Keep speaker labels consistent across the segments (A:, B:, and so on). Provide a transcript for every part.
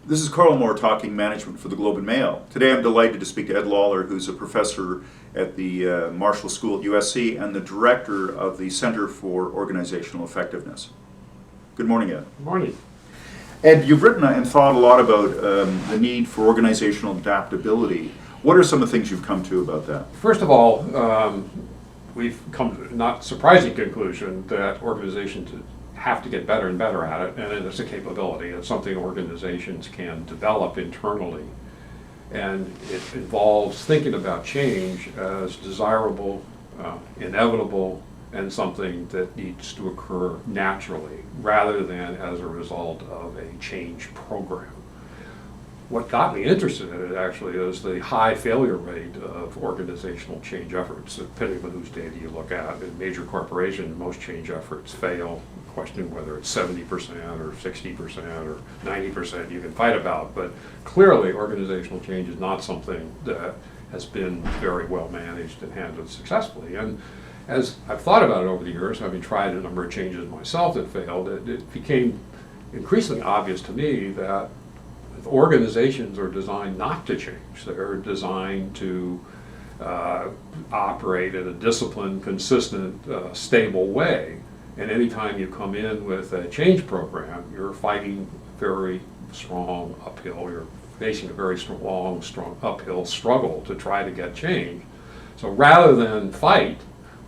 A: This is Carl Moore talking management for the Globe and Mail. Today I'm delighted to speak to Ed Lawler, who's a professor at the Marshall School at USC and the director of the Center for Organizational Effectiveness. Good morning, Ed.
B: Good morning.
A: Ed, you've written and thought a lot about the need for organizational adaptability. What are some of the things you've come to about that?
B: First of all, we've come to a not surprising conclusion that organizations have to get better and better at it, and it's a capability. It's something organizations can develop internally, and it involves thinking about change as desirable, inevitable, and something that needs to occur naturally rather than as a result of a change program. What got me interested in it actually is the high failure rate of organizational change efforts, depending on whose data you look at. In major corporations, most change efforts fail. Questioning whether it's 70% or 60% or 90% you can fight about, but clearly organizational change is not something that has been very well managed and handled successfully. And as I've thought about it over the years, having tried a number of changes myself that failed, it became increasingly obvious to me that organizations are designed not to change. They're designed to operate in a disciplined, consistent, stable way. And anytime you come in with a change program, you're fighting very strong uphill. You're facing a very strong uphill struggle to try to get change. So rather than fight,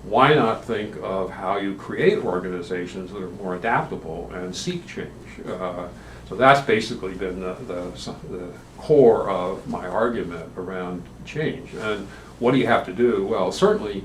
B: why not think of how you create organizations that are more adaptable and seek change? So that's basically been the core of my argument around change. And what do you have to do? Well, certainly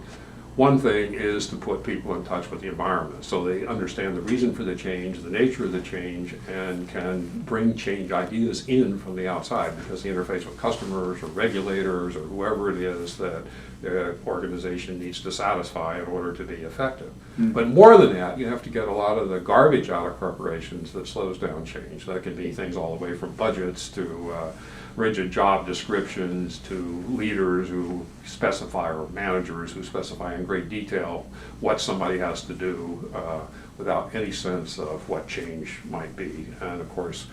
B: one thing is to put people in touch with the environment so they understand the reason for the change, the nature of the change, and can bring change ideas in from the outside, because the interface with customers or regulators or whoever it is that the organization needs to satisfy in order to be effective. Mm-hmm. But more than that, you have to get a lot of the garbage out of corporations that slows down change. That can be things all the way from budgets to rigid job descriptions to leaders who specify, or managers who specify in great detail what somebody has to do without any sense of what change might be. And of course,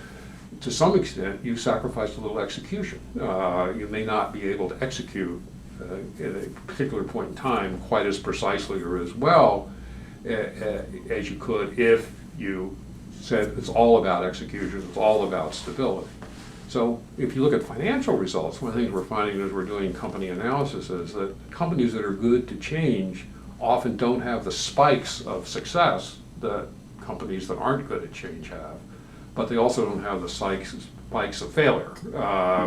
B: to some extent, you sacrifice a little execution. You may not be able to execute at a particular point in time quite as precisely or as well as you could if you said it's all about execution, it's all about stability. So if you look at financial results, one of the things we're finding as we're doing company analysis is that companies that are good to change often don't have the spikes of success that companies that aren't good at change have, but they also don't have the spikes of failure,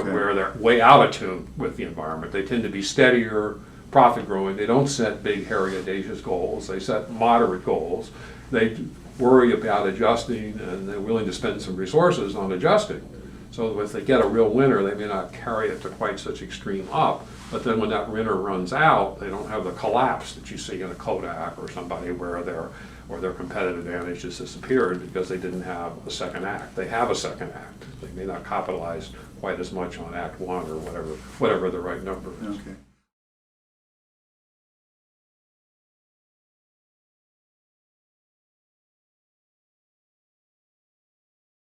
B: where they're way out of tune with the environment. They tend to be steadier, profit growing. They don't set big, hairy, audacious goals. They set moderate goals. They worry about adjusting, and they're willing to spend some resources on adjusting. So if they get a real winner, they may not carry it to quite such extreme up, but then when that winner runs out, they don't have the collapse that you see in a Kodak or somebody where their competitive advantage has disappeared because they didn't have a second act. They have a second act. They may not capitalize quite as much on Act 1 or whatever the right number is.
A: Okay.